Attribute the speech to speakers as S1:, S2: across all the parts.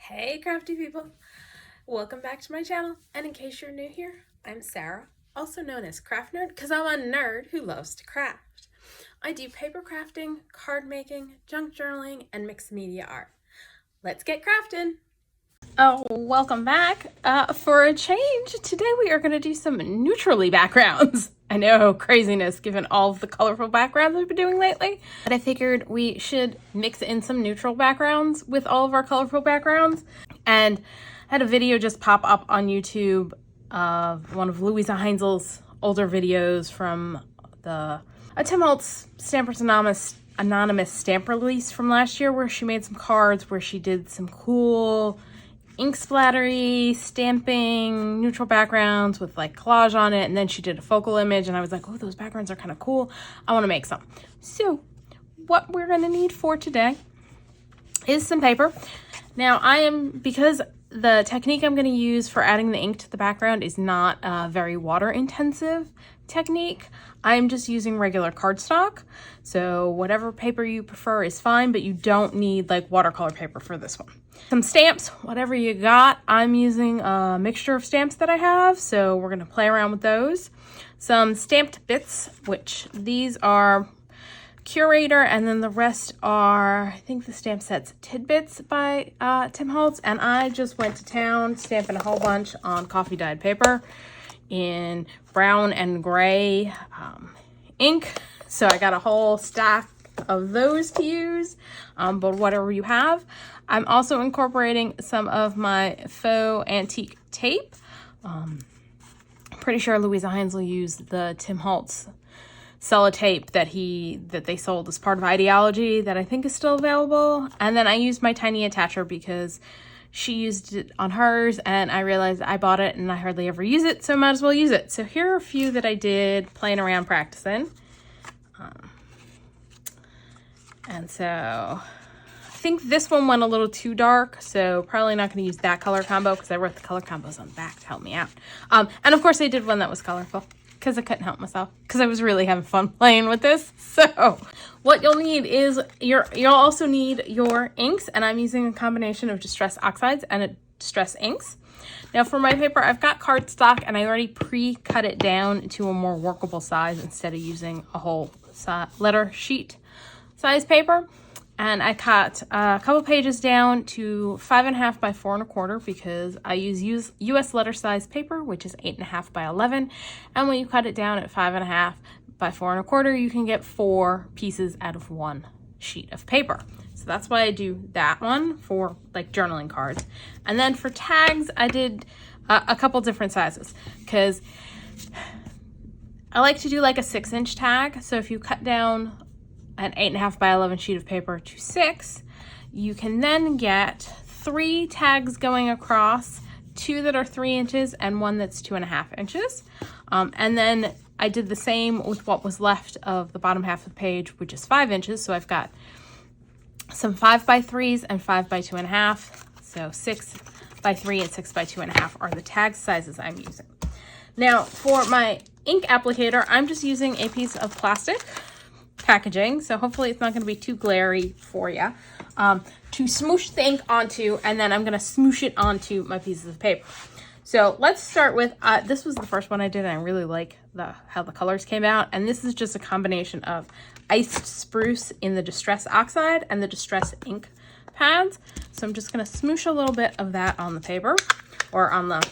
S1: Hey crafty people! Welcome back to my channel, and in case you're new here, I'm Sarah, also known as Craft Nerd, because I'm a nerd who loves to craft. I do paper crafting, card making, junk journaling, and mixed media art. Let's get crafting! Oh, welcome back. For a change, today we are going to do some neutrally backgrounds. I know, craziness given all of the colorful backgrounds we've been doing lately. But I figured we should mix in some neutral backgrounds with all of our colorful backgrounds. And I had a video just pop up on YouTube of one of Luise Heinzl's older videos from a Tim Holtz Stampers Anonymous stamp release from last year, where she made some cards where she did some cool ink splattery, stamping, neutral backgrounds with like collage on it, and then she did a focal image, and I was like, oh, those backgrounds are kind of cool. I want to make some. So what we're going to need for today is some paper. Now because the technique I'm going to use for adding the ink to the background is not a very water intensive technique, I'm just using regular cardstock. So whatever paper you prefer is fine, but you don't need like watercolor paper for this one. Some stamps, whatever you got. I'm using a mixture of stamps that I have, so we're going to play around with those. Some stamped bits, which these are Curator, and then the rest are, I think the stamp set's Tidbits by Tim Holtz, and I just went to town stamping a whole bunch on coffee dyed paper in brown and gray ink. So I got a whole stack of those to use, but whatever you have. I'm also incorporating some of my faux antique tape. Pretty sure Luise Heinzl used the Tim Holtz sellotape that they sold as part of Ideology that I think is still available. And then I used my tiny attacher because she used it on hers, and I realized I bought it and I hardly ever use it, so I might as well use it. So here are a few that I did playing around practicing. And so I think this one went a little too dark, so probably not going to use that color combo because I wrote the color combos on the back to help me out. And of course I did one that was colorful because I couldn't help myself because I was really having fun playing with this. So what you'll need is you'll also need your inks, and I'm using a combination of Distress Oxides and Distress inks. Now for my paper, I've got cardstock and I already pre-cut it down to a more workable size instead of using a whole letter sheet size paper. And I cut a couple pages down to 5.5 by 4.25 because I use US letter size paper, which is 8.5 by 11. And when you cut it down at 5.5 by 4.25, you can get 4 pieces out of one sheet of paper. So that's why I do that one for like journaling cards. And then for tags, I did a couple different sizes because I like to do like a 6-inch tag. So if you cut down an 8.5 by 11 sheet of paper to 6, you can then get 3 tags going across, 2 that are 3 inches and 1 that's 2.5 inches. And then I did the same with what was left of the bottom half of the page, which is 5 inches. So I've got some 5 by 3s and 5 by 2.5. So 6 by 3 and 6 by 2.5 are the tag sizes I'm using. Now for my ink applicator, I'm just using a piece of plastic packaging, so hopefully it's not going to be too glary for you, to smoosh the ink onto, and then I'm going to smoosh it onto my pieces of paper. So let's start with, this was the first one I did, and I really like how the colors came out, and this is just a combination of iced spruce in the Distress Oxide and the Distress ink pads. So I'm just going to smoosh a little bit of that on the paper, or on the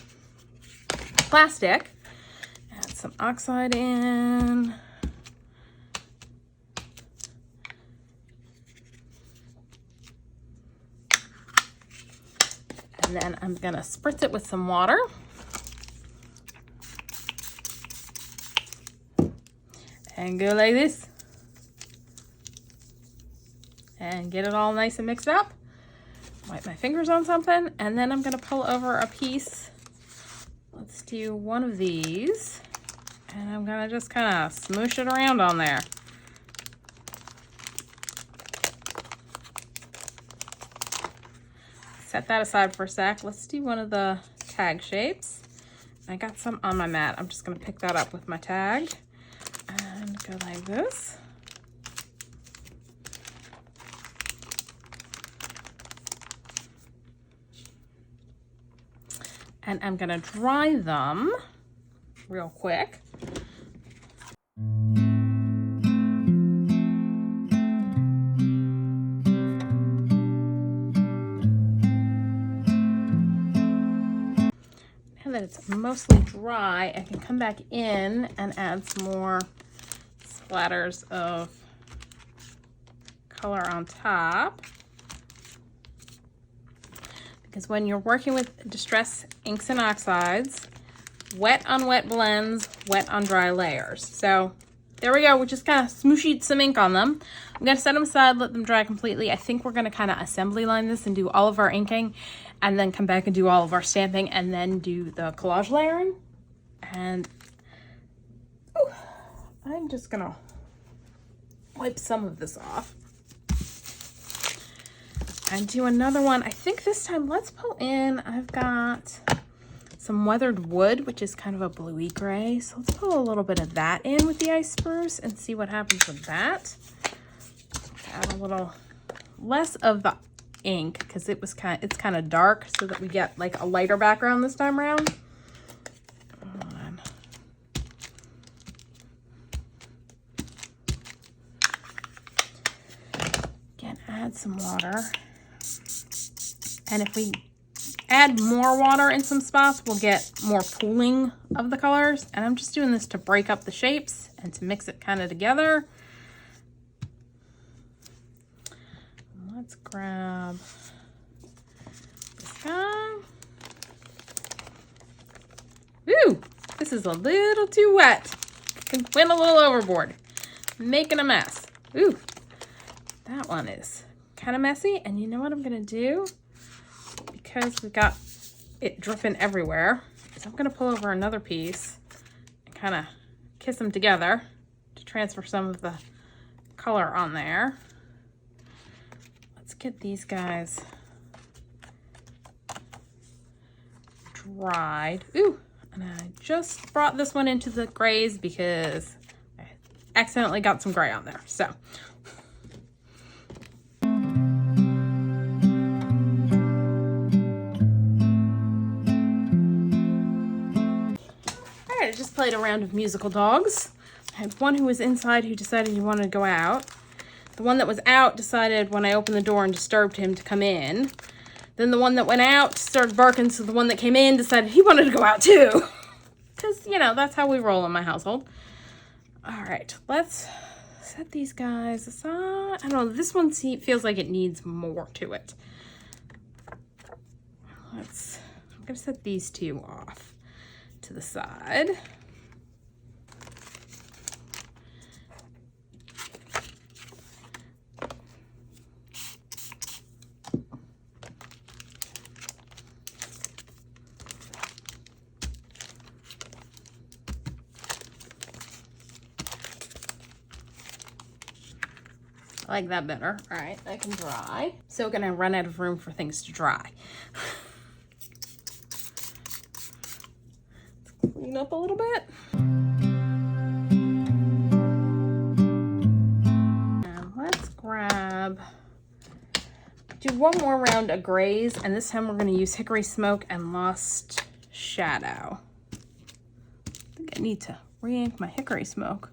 S1: plastic. Add some Oxide in. And then I'm gonna spritz it with some water. And go like this. And get it all nice and mixed up. Wipe my fingers on something. And then I'm gonna pull over a piece. Let's do one of these. And I'm gonna just kind of smoosh it around on there. Set that aside for a sec. Let's do one of the tag shapes. I got some on my mat. I'm just going to pick that up with my tag and go like this. and I'm gonna dry them real quick. Now that it's mostly dry, I can come back in and add some more splatters of color on top. Because when you're working with distress inks and oxides, wet on wet blends, wet on dry layers. So there we go. We just kind of smooshed some ink on them. I'm going to set them aside, let them dry completely. I think we're going to kind of assembly line this and do all of our inking, and then come back and do all of our stamping, and then do the collage layering. And I'm just going to wipe some of this off and do another one. I think this time, let's pull in, I've got some weathered wood, which is kind of a bluey gray. So let's pull a little bit of that in with the ice spruce and see what happens with that. Add a little less of the ink because it's kind of dark, so that we get like a lighter background this time around. Again, add some water. And if we add more water in some spots, we'll get more pooling of the colors. And I'm just doing this to break up the shapes and to mix it kind of together. Let's grab this guy. Ooh, this is a little too wet. Went a little overboard, making a mess. Ooh, that one is kind of messy. And you know what I'm gonna do? Because we got it dripping everywhere, so I'm going to pull over another piece and kind of kiss them together to transfer some of the color on there. Let's get these guys dried. Ooh, and I just brought this one into the grays because I accidentally got some gray on there. So I just played a round of musical dogs. I had one who was inside who decided he wanted to go out. The one that was out decided when I opened the door and disturbed him to come in. Then the one that went out started barking, so the one that came in decided he wanted to go out too. Because, you know, that's how we roll in my household. All right, let's set these guys aside. I don't know, this one feels like it needs more to it. I'm going to set these two off to the side. I like that better. All right, I can dry. So gonna run out of room for things to dry. Let's clean up a little bit. And let's do one more round of grays, and this time we're gonna use Hickory Smoke and Lost Shadow. I think I need to re-ink my Hickory Smoke.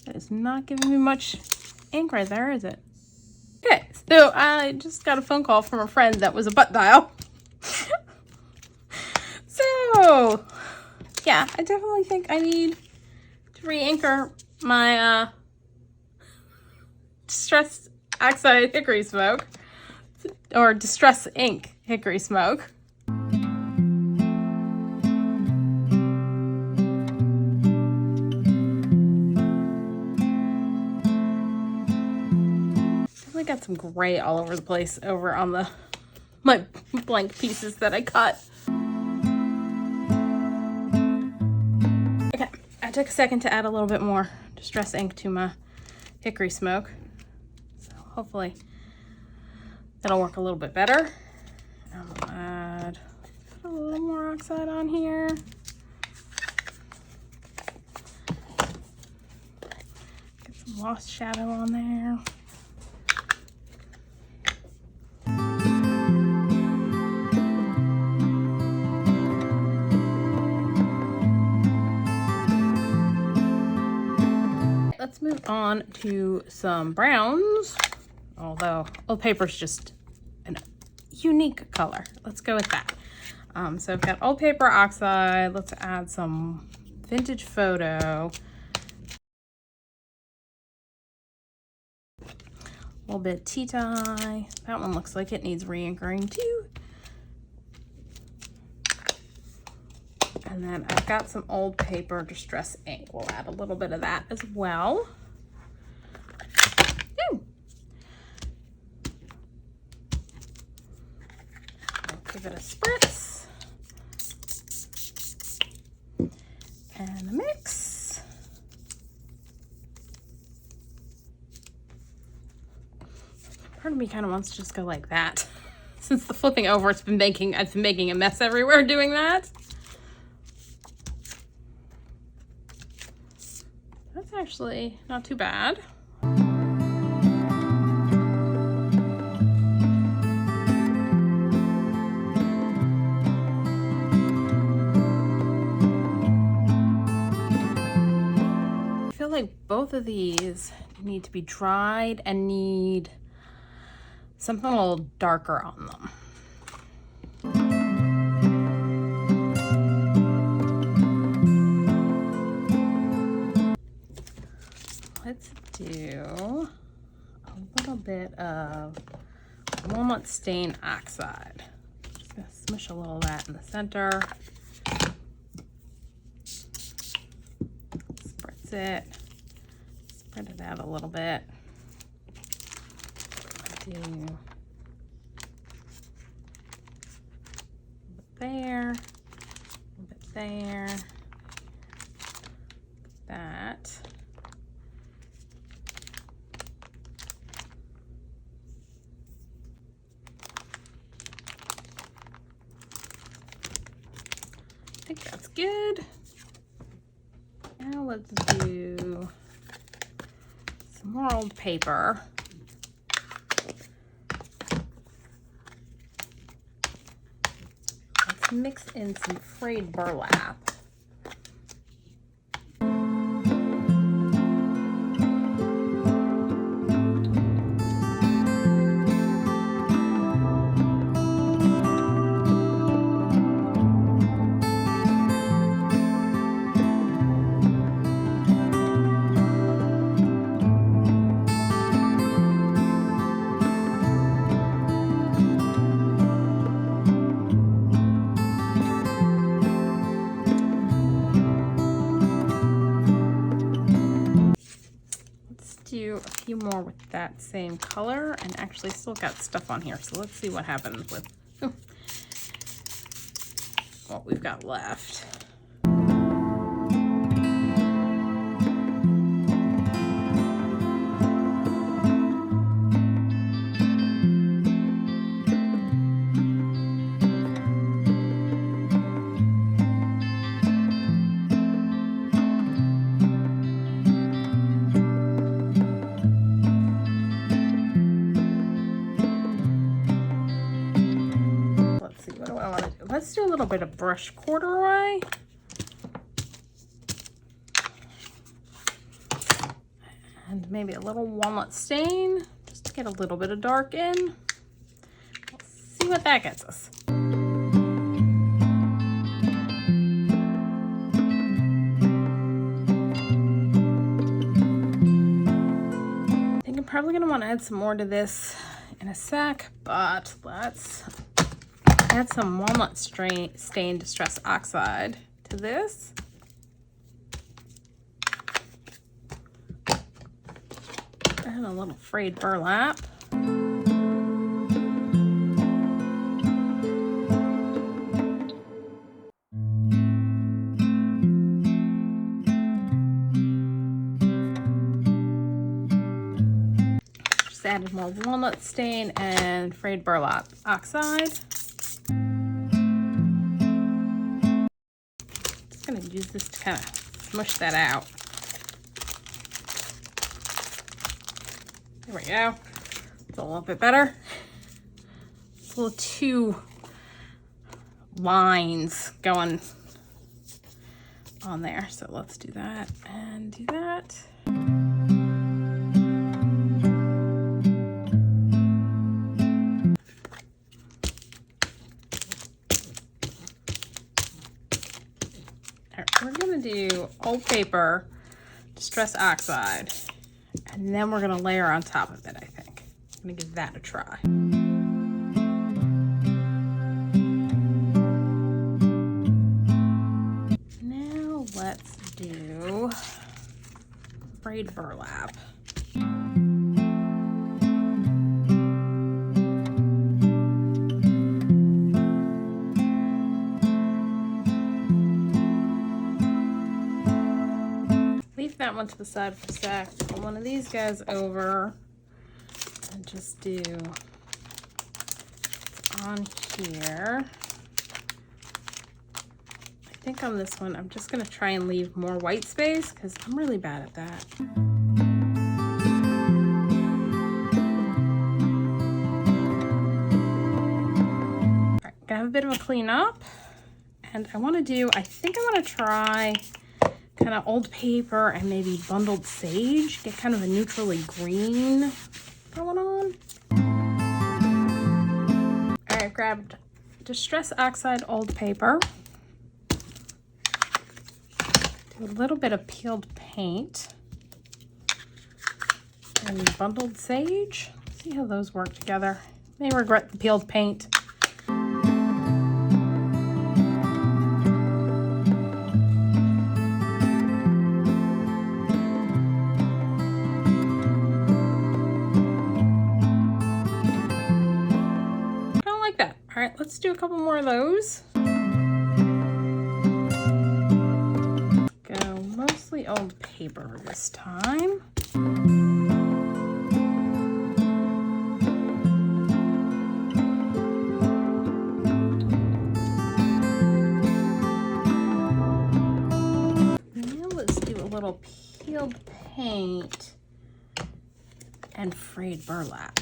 S1: That is not giving me much ink right there, is it? Okay, so I just got a phone call from a friend that was a butt dial. So, yeah, I definitely think I need to re-anchor my Distress Oxide Hickory Smoke, or Distress Ink Hickory Smoke. Got some gray all over the place over on my blank pieces that I cut. Okay, I took a second to add a little bit more distress ink to my Hickory Smoke, so hopefully that'll work a little bit better. I'll add a little more oxide on here. Get some Lost Shadow on there. let's move on to some browns. Although old paper is just a unique color. Let's go with that. So I've got old paper, Oxide. Let's add some vintage photo. A little bit tea dye. That one looks like it needs re-anchoring too. And then I've got some old paper distress ink. We'll add a little bit of that as well. Ooh. I'll give it a spritz. And a mix. Part of me kind of wants to just go like that. Since the flipping over, I've been making a mess everywhere doing that. That's actually not too bad. I feel like both of these need to be dried and need something a little darker on them. Let's do a little bit of Walnut Stain Oxide. Just gonna smush a little of that in the center. Spritz it. Spread it out a little bit. Do a little bit there, a little bit there, that. I think that's good. Now let's do some more old paper. Let's mix in some frayed burlap. Do a few more with that same color, and actually still got stuff on here, so let's see what happens with what we've got left. Let's do a little bit of brushed corduroy. And maybe a little walnut stain, just to get a little bit of dark in. Let's see what that gets us. I think I'm probably gonna want to add some more to this in a sec, but let's add some Walnut Stain Distress Oxide to this. And a little frayed burlap. Just added more Walnut Stain and frayed burlap oxide. I'm going to use this to kind of smush that out. There we go. It's a little bit better. It's a little two lines going on there. So let's do that and do that. gonna do old paper, Distress Oxide, and then we're gonna layer on top of it, I think. I'm gonna give that a try. Now let's do Frayed Burlap. Leave that one to the side for a sec. Put one of these guys over and just do on here. I think on this one, I'm just gonna try and leave more white space because I'm really bad at that. All right, gonna have a bit of a cleanup. And I wanna do, I think I wanna try kind of old paper and maybe bundled sage. Get kind of a neutrally green going on. All right, grabbed Distress Oxide old paper. Do a little bit of peeled paint and bundled sage. See how those work together. May regret the peeled paint. All right, let's do a couple more of those. Go mostly old paper this time. Now let's do a little peeled paint and frayed burlap.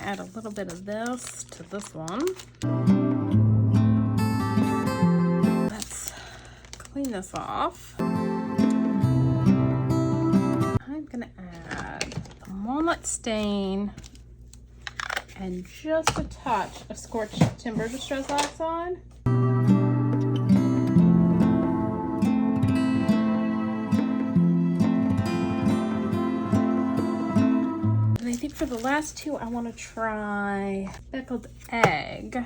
S1: Add a little bit of this to this one. Let's clean this off. I'm gonna add the Walnut Stain and just a touch of Scorched Timber Distress Oxide. I think for the last two, I want to try Speckled Egg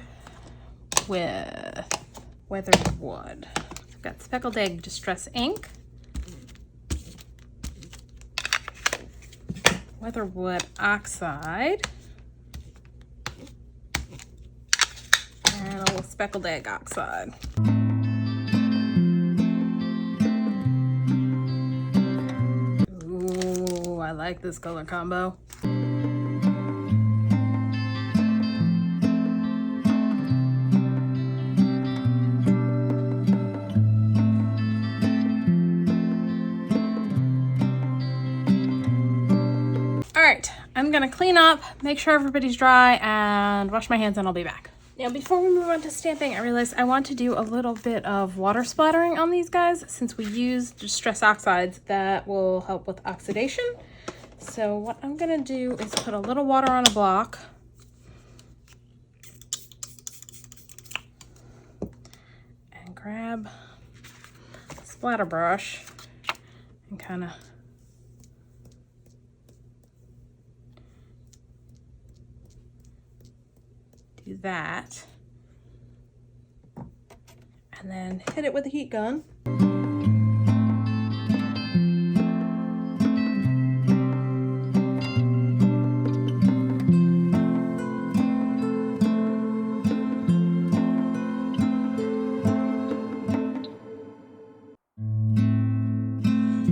S1: with weathered wood. I've got Speckled Egg Distress Ink, weathered wood Oxide, and a little Speckled Egg Oxide. Ooh, I like this color combo. I'm gonna clean up, make sure everybody's dry, and wash my hands, and I'll be back. Now, before we move on to stamping, I realized I want to do a little bit of water splattering on these guys. Since we use Distress Oxides, that will help with oxidation. So what I'm gonna do is put a little water on a block. And grab a splatter brush and kind of do that, and then hit it with a heat gun.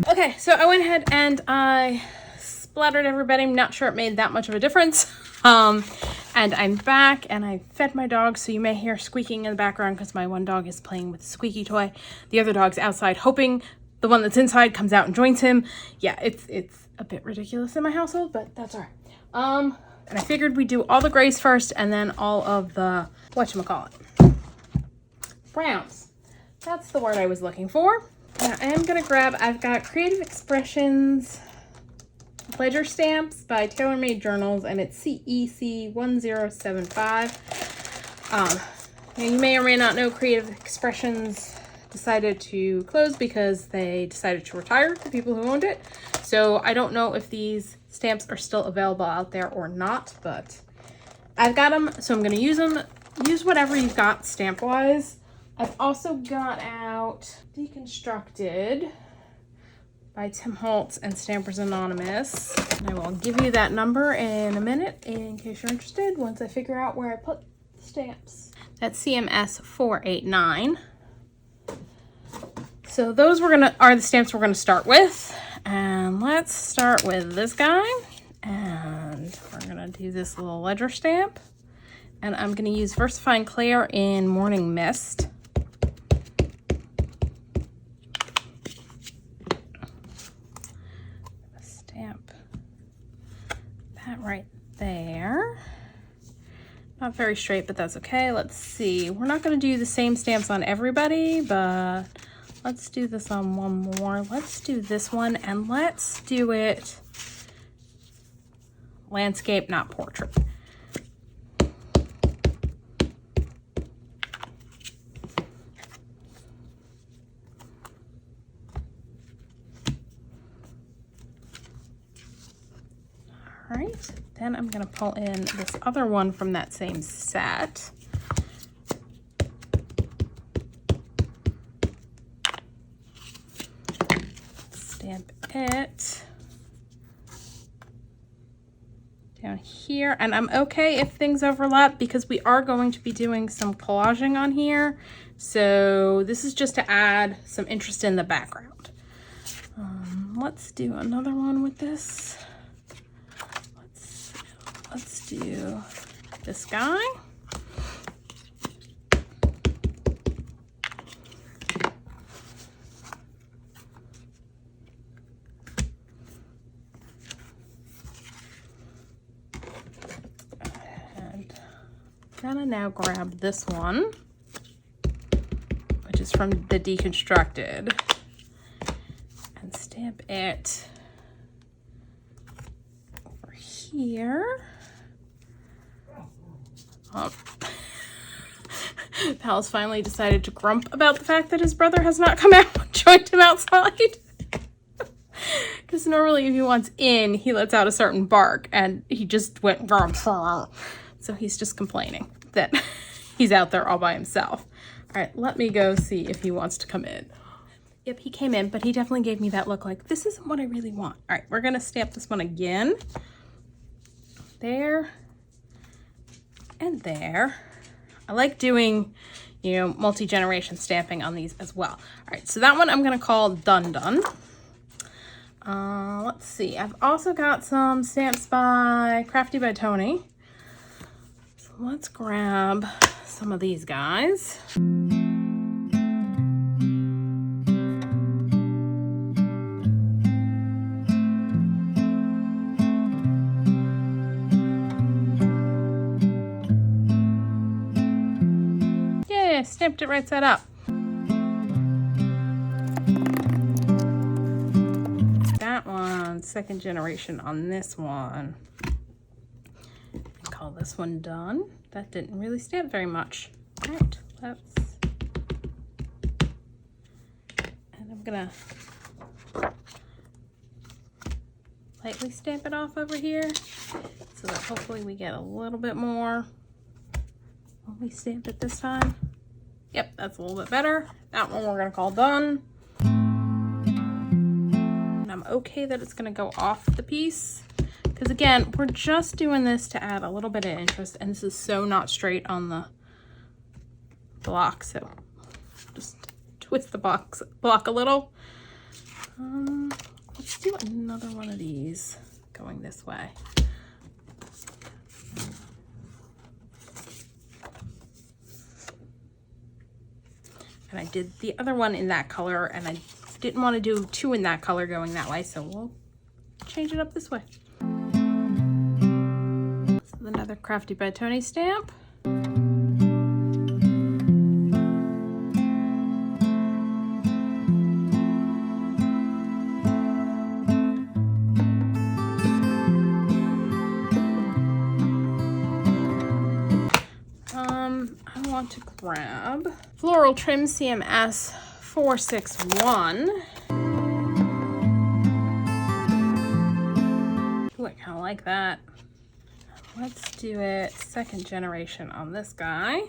S1: Okay, so I went ahead and I splattered everybody. I'm not sure it made that much of a difference. And I'm back, and I fed my dog, so you may hear squeaking in the background because my one dog is playing with a squeaky toy. The other dog's outside, hoping the one that's inside comes out and joins him. Yeah, it's a bit ridiculous in my household, but that's all right. And I figured we'd do all the grays first, and then all of the, whatchamacallit, browns. That's the word I was looking for. Now I am gonna grab, I've got Creative Expressions Ledger Stamps by TaylorMade Journals, and it's CEC1075. You may or may not know Creative Expressions decided to close because they decided to retire the people who owned it. So I don't know if these stamps are still available out there or not, but I've got them, so I'm going to use them. Use whatever you've got stamp wise. I've also got out Deconstructed by Tim Holtz and Stampers Anonymous. And I will give you that number in a minute in case you're interested once I figure out where I put the stamps. That's CMS489. So those are the stamps we're gonna start with. And let's start with this guy. And we're gonna do this little ledger stamp. And I'm gonna use VersaFine Clair in Morning Mist. Stamp that right there. Not very straight, but that's okay. Let's see. We're not going to do the same stamps on everybody, but let's do this on one more. Let's do this one, and let's do it landscape, not portrait. All right. Then I'm going to pull in this other one from that same set. Stamp it down here. And I'm okay if things overlap because we are going to be doing some collaging on here. So this is just to add some interest in the background. Let's do another one with this. Let's do this guy. And I'm gonna now grab this one, which is from the Deconstructed, and stamp it over here. Pal's finally decided to grump about the fact that his brother has not come out and joined him outside. Because normally if he wants in, he lets out a certain bark, and he just went grump. So he's just complaining that he's out there all by himself. All right, let me go see if he wants to come in. Yep, he came in, but he definitely gave me that look like, this isn't what I really want. All right, we're gonna stamp this one again. There. And there. I like doing, you know, multi-generation stamping on these as well. All right, so that one I'm gonna call Done Done. Let's see, I've also got some stamps by Crafty by Tony. So let's grab some of these guys. Stamped it right side up. That one, second generation on this one. Call this one Done. That didn't really stamp very much. All right, and I'm gonna lightly stamp it off over here so that hopefully we get a little bit more when we stamp it this time. Yep, that's a little bit better. That one we're gonna call Done. And I'm okay that it's gonna go off the piece. Because again, we're just doing this to add a little bit of interest, and this is so not straight on the block, so just twist the block a little. Let's do another one of these going this way. And I did the other one in that color, and I didn't want to do two in that color going that way, so we'll change it up this way. So another Crafty by Tony stamp. want to grab Floral Trim CMS489. Ooh, I kind of like that. Let's do it second generation on this guy.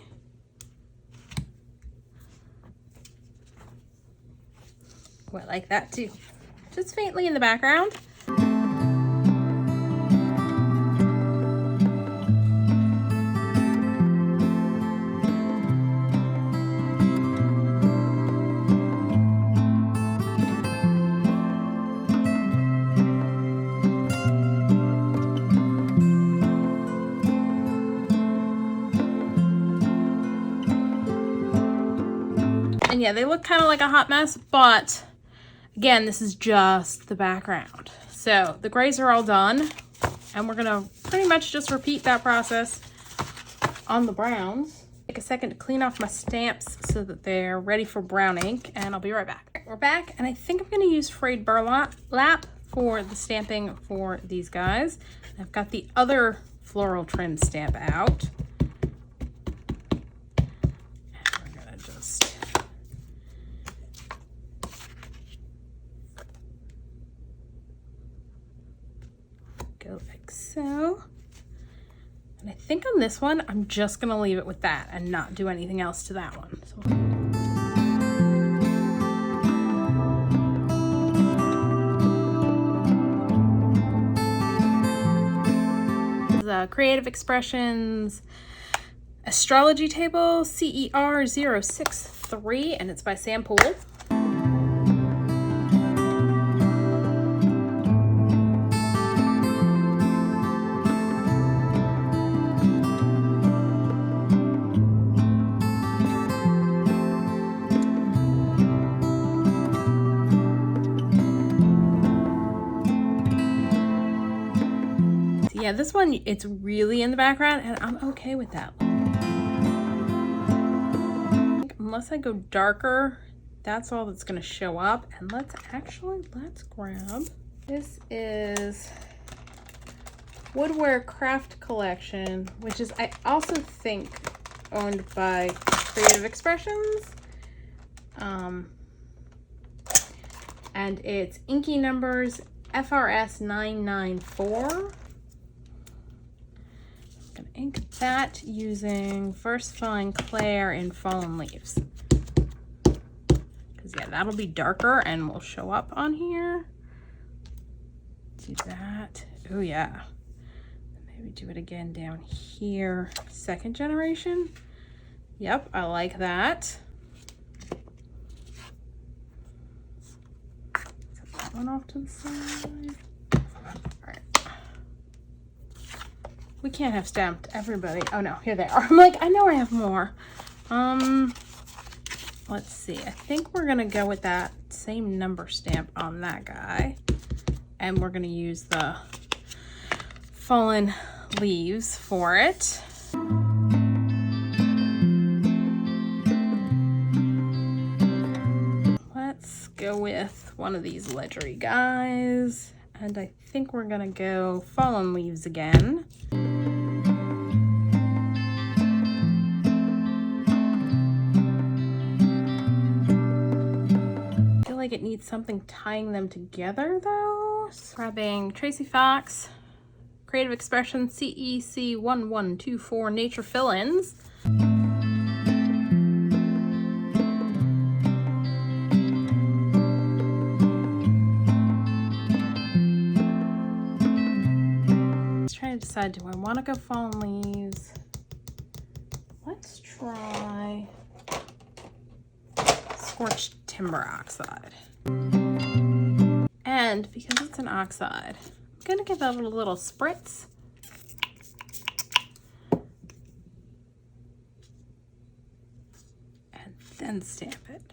S1: Ooh, I like that too. Just faintly in the background. And yeah, they look kind of like a hot mess, but again, this is just the background. So the grays are all done, and we're gonna pretty much just repeat that process on the browns. Take a second to clean off my stamps so that they're ready for brown ink, and I'll be right back. We're back, and I think I'm gonna use Frayed Burlap for the stamping for these guys. I've got the other floral trim stamp out. Go like so. And I think on this one, I'm just gonna leave it with that and not do anything else to that one. So the Creative Expressions Astrology Table CER063, and it's by Sam Poole. Yeah, this one, it's really in the background, and I'm okay with that. Unless I go darker, that's all that's going to show up. And let's grab, this is Woodware Craft Collection, which is, I also think, owned by Creative Expressions. And it's Inky numbers FRS 994. Gonna ink that using VersaFine Clair in Fallen Leaves, because yeah, that'll be darker and will show up on here. Do that. Oh yeah, maybe do it again down here. Second generation. Yep, I like that. Set that one off to the side. We can't have stamped everybody. Oh no, here they are. I'm like, I know I have more. Let's see. I think we're gonna go with that same number stamp on that guy. And we're gonna use the Fallen Leaves for it. Let's go with one of these ledgery guys. And I think we're gonna go Fallen Leaves again. I feel like it needs something tying them together though. So grabbing Tracy Fox, Creative Expressions CEC1124 Nature Fill-Ins. Decide, do I want to go Fallen Leaves? Let's try Scorched Timber Oxide. And because it's an oxide, I'm going to give that a little spritz. And then stamp it.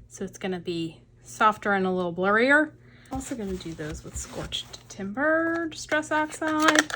S1: So it's going to be softer and a little blurrier. Also going to do those with Scorched Timber Distress Oxide.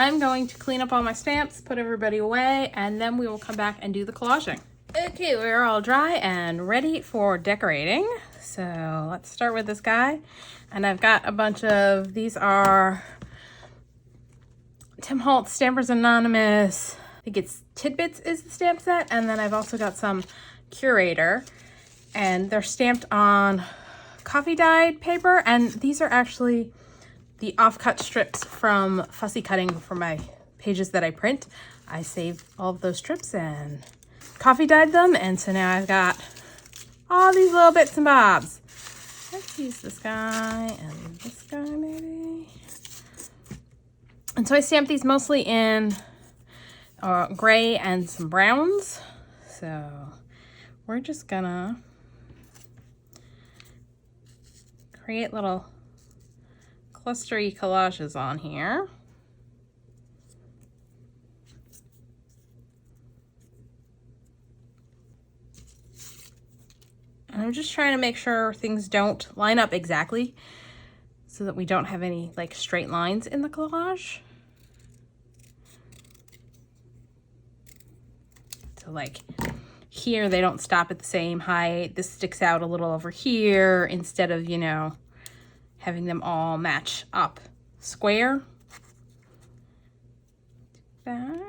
S1: I'm going to clean up all my stamps, put everybody away, and then we will come back and do the collaging. Okay, we're all dry and ready for decorating. So let's start with this guy. And I've got a bunch of, these are Tim Holtz Stampers Anonymous. I think it's Tidbits is the stamp set. And then I've also got some Curator. And they're stamped on coffee dyed paper. And these are actually the offcut strips from fussy cutting for my pages that I print. I saved all of those strips and coffee dyed them, and so now I've got all these little bits and bobs. Let's use this guy and this guy maybe. And so I stamped these mostly in gray and some browns. So we're just gonna create little clustery collages on here. And I'm just trying to make sure things don't line up exactly so that we don't have any like straight lines in the collage. So like here, they don't stop at the same height. This sticks out a little over here instead of, you know, having them all match up square. That.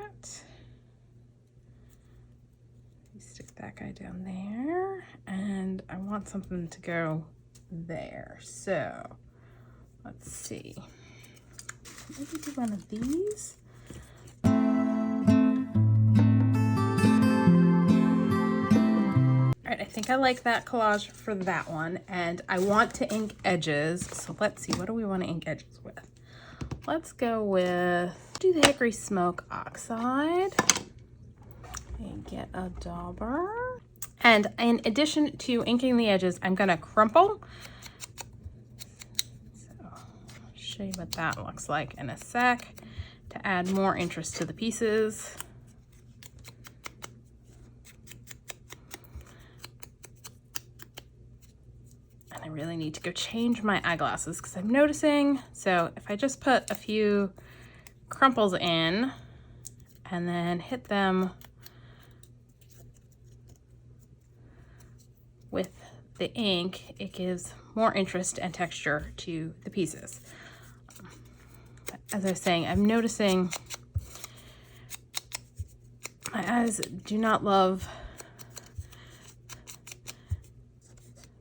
S1: Stick that guy down there, and I want something to go there. So let's see. Maybe do one of these. All right, I think I like that collage for that one, and I want to ink edges. So let's see, what do we want to ink edges with? Let's go with, do the Hickory Smoke Oxide. And get a dauber. And in addition to inking the edges, I'm gonna crumple. So I'll show you what that looks like in a sec to add more interest to the pieces. And I really need to go change my eyeglasses because I'm noticing, so if I just put a few crumples in and then hit them with the ink, it gives more interest and texture to the pieces. As I was saying, I'm noticing my eyes do not love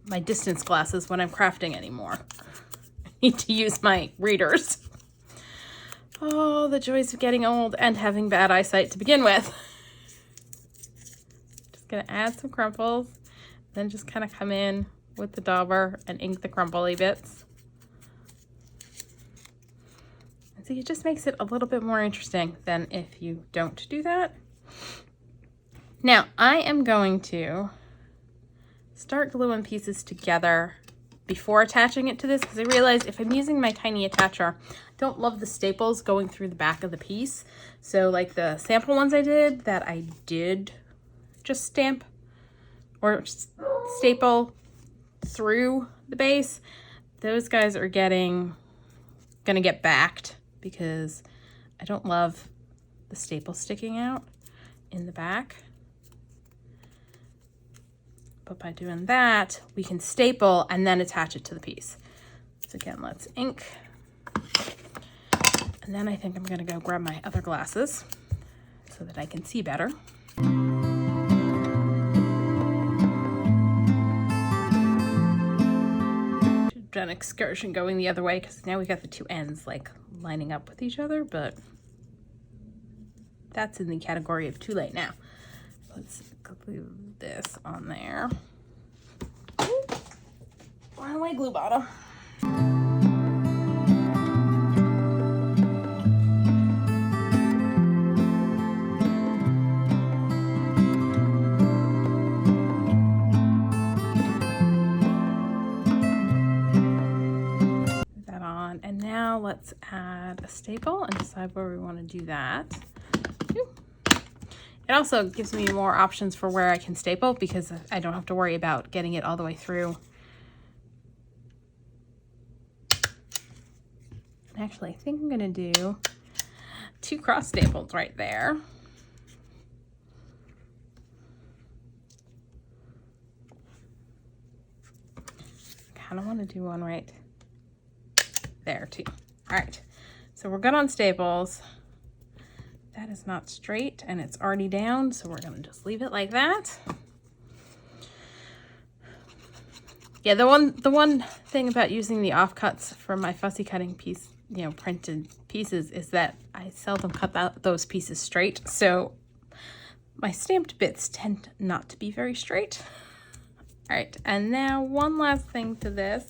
S1: my distance glasses when I'm crafting anymore. I need to use my readers. Oh, the joys of getting old and having bad eyesight to begin with. Just gonna add some crumples. Then just kind of come in with the dauber and ink the crumbly bits. And see, it just makes it a little bit more interesting than if you don't do that. Now, I am going to start gluing pieces together before attaching it to this, because I realized if I'm using my tiny attacher, I don't love the staples going through the back of the piece. So like the sample ones I did that I did just stamp or staple through the base, those guys are gonna get backed because I don't love the staple sticking out in the back. But by doing that, we can staple and then attach it to the piece. So again, let's ink. And then I think I'm gonna go grab my other glasses so that I can see better. An excursion going the other way because now we got the two ends like lining up with each other, but that's in the category of too late now. Let's glue this on there. Runaway glue bottle. And now let's add a staple and decide where we want to do that. It also gives me more options for where I can staple because I don't have to worry about getting it all the way through. Actually, I think I'm going to do 2 cross staples right there. Kind of want to do one right there too. All right, so we're good on staples. That is not straight and it's already down, so we're gonna just leave it like that. Yeah, the one thing about using the offcuts for my fussy cutting piece, you know, printed pieces, is that I seldom cut those pieces straight. So my stamped bits tend not to be very straight. All right, and now one last thing to this.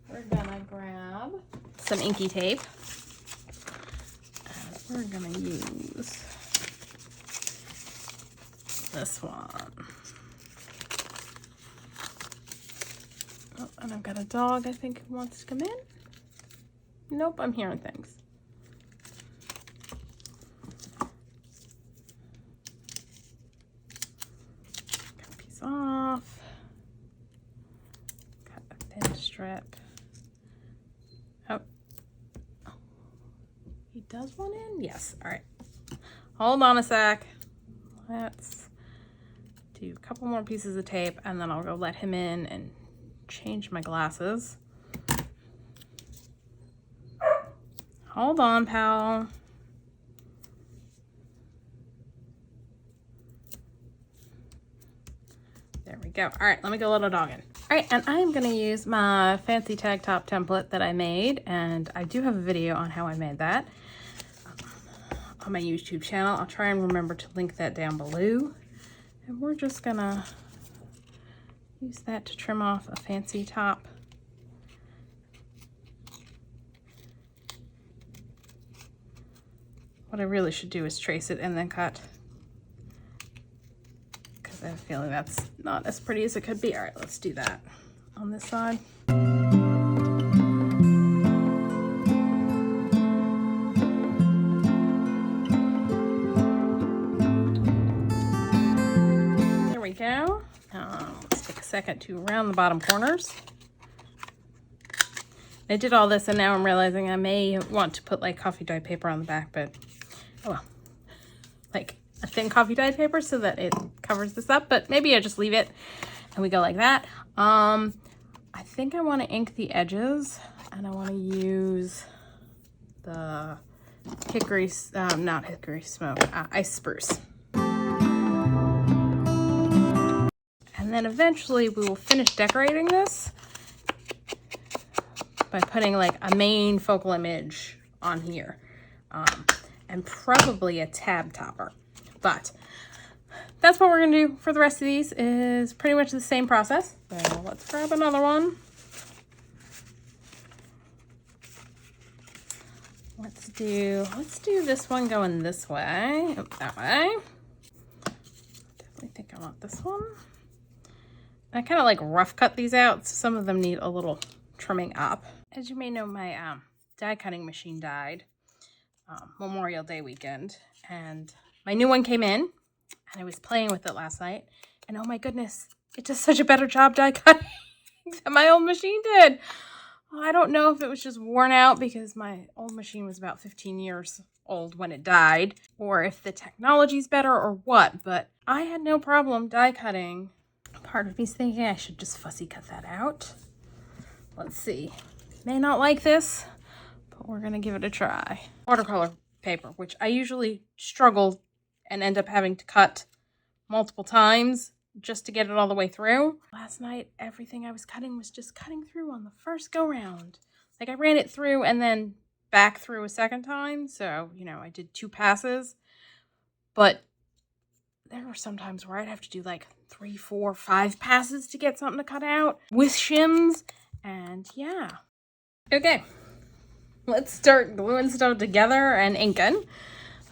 S1: We're gonna grab some Inky tape. And we're gonna use this one. Oh, and I've got a dog I think who wants to come in. Nope, I'm hearing things. Cut a piece off. Cut a thin strip. Oh. He does want in? Yes. All right. Hold on a sec. Let's do a couple more pieces of tape and then I'll go let him in and change my glasses. Hold on, pal. There we go. All right, let me go let a dog in. All right, and I'm gonna use my fancy tag top template that I made, and I do have a video on how I made that on my YouTube channel. I'll try and remember to link that down below. And we're just gonna use that to trim off a fancy top. What I really should do is trace it and then cut, because I have a feeling that's not as pretty as it could be. All right, let's do that on this side. There we go. Let's take a second to round the bottom corners. I did all this and now I'm realizing I may want to put like coffee dye paper on the back, but oh well, like a thin coffee dye paper so that it covers this up, but maybe I just leave it and we go like that. I think I want to ink the edges and I want to use the Hickory, not Hickory Smoke, Ice Spruce. And then eventually we will finish decorating this by putting like a main focal image on here, and probably a tab topper. But that's what we're gonna do for the rest of these, is pretty much the same process. So let's grab another one. Let's do this one going this way, that way. Definitely think I want this one. I kind of like rough cut these out, so some of them need a little trimming up. As you may know, my die cutting machine died Memorial Day weekend, and my new one came in, and I was playing with it last night, and oh my goodness, it does such a better job die cutting than my old machine did. I don't know if it was just worn out because my old machine was about 15 years old when it died, or if the technology's better or what, but I had no problem die cutting. Part of me's thinking I should just fussy cut that out. Let's see. May not like this, but we're gonna give it a try. Watercolor paper, which I usually struggle and end up having to cut multiple times just to get it all the way through. Last night, everything I was cutting was just cutting through on the first go round. Like I ran it through and then back through a second time. So, you know, I did 2 passes, but there were some times where I'd have to do like 3, 4, 5 passes to get something to cut out with shims. And yeah. Okay, let's start gluing stuff together and inking.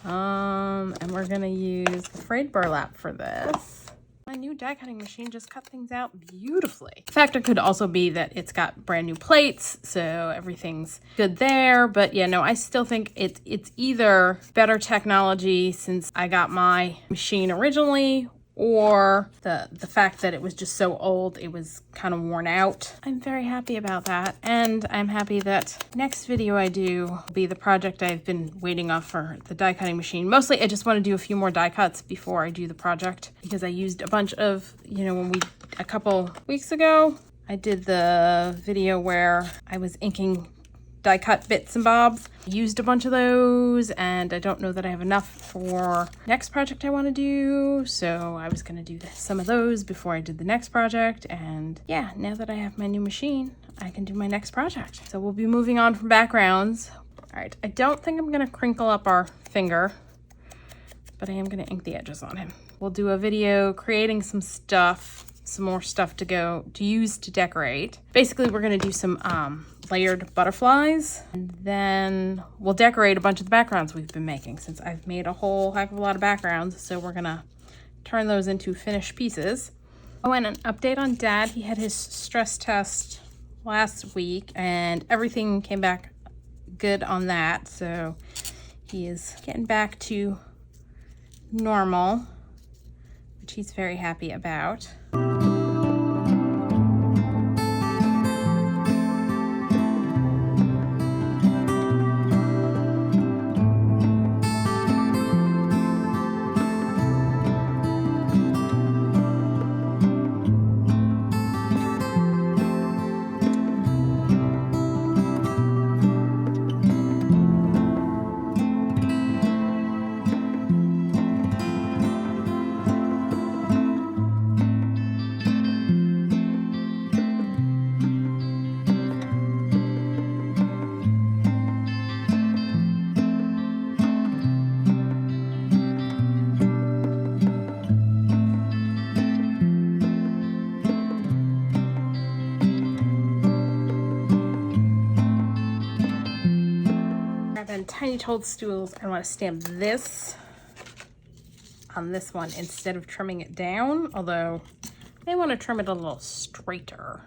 S1: And we're gonna use the Frayed Burlap for this. My new die cutting machine just cut things out beautifully. The factor could also be that it's got brand new plates, so everything's good there. But yeah, no, I still think it's either better technology since I got my machine originally, or the fact that it was just so old, it was kind of worn out. I'm very happy about that, and I'm happy that next video I do will be the project I've been waiting off for the die cutting machine. Mostly I just want to do a few more die cuts before I do the project, because I used a bunch of, you know, when a couple weeks ago I did the video where I was inking die cut bits and bobs. I used a bunch of those, and I don't know that I have enough for next project I want to do, so I was going to do some of those before I did the next project. And yeah, now that I have my new machine, I can do my next project. So we'll be moving on from backgrounds. All right, I don't think I'm going to crinkle up our finger, but I am going to ink the edges on him. We'll do a video creating some stuff, some more stuff to use to decorate. Basically, we're going to do some layered butterflies, and then we'll decorate a bunch of the backgrounds we've been making, since I've made a whole heck of a lot of backgrounds. So we're gonna turn those into finished pieces. Oh, and an update on Dad. He had his stress test last week and everything came back good on that. So he is getting back to normal, which he's very happy about. Tiny toadstools. I want to stamp this on this one instead of trimming it down, although I want to trim it a little straighter.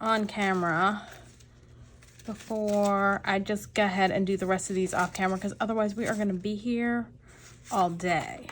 S1: On camera before I just go ahead and do the rest of these off camera, because otherwise we are going to be here all day.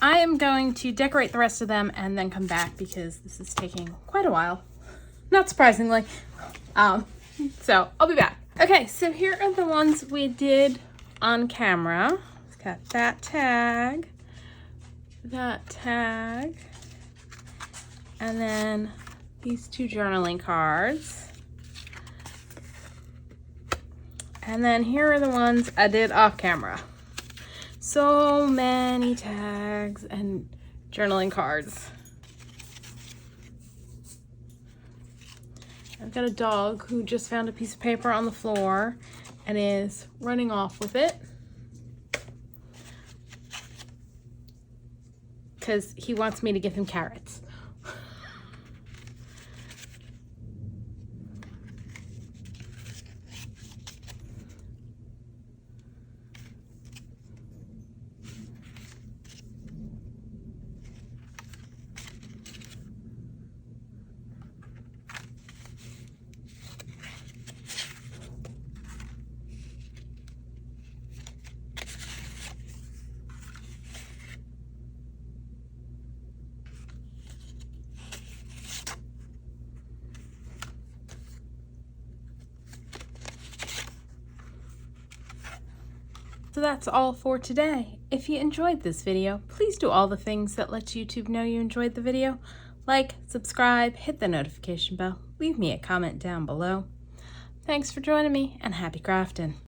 S1: I am going to decorate the rest of them and then come back because this is taking quite a while, not surprisingly. So I'll be back. Okay, so here are the ones we did on camera. It's got that tag, and then these two journaling cards. And then here are the ones I did off camera. So many tags and journaling cards. I've got a dog who just found a piece of paper on the floor and is running off with it because he wants me to give him carrots. So that's all for today. If you enjoyed this video, please do all the things that let YouTube know you enjoyed the video. Like, subscribe, hit the notification bell, leave me a comment down below. Thanks for joining me, and happy crafting.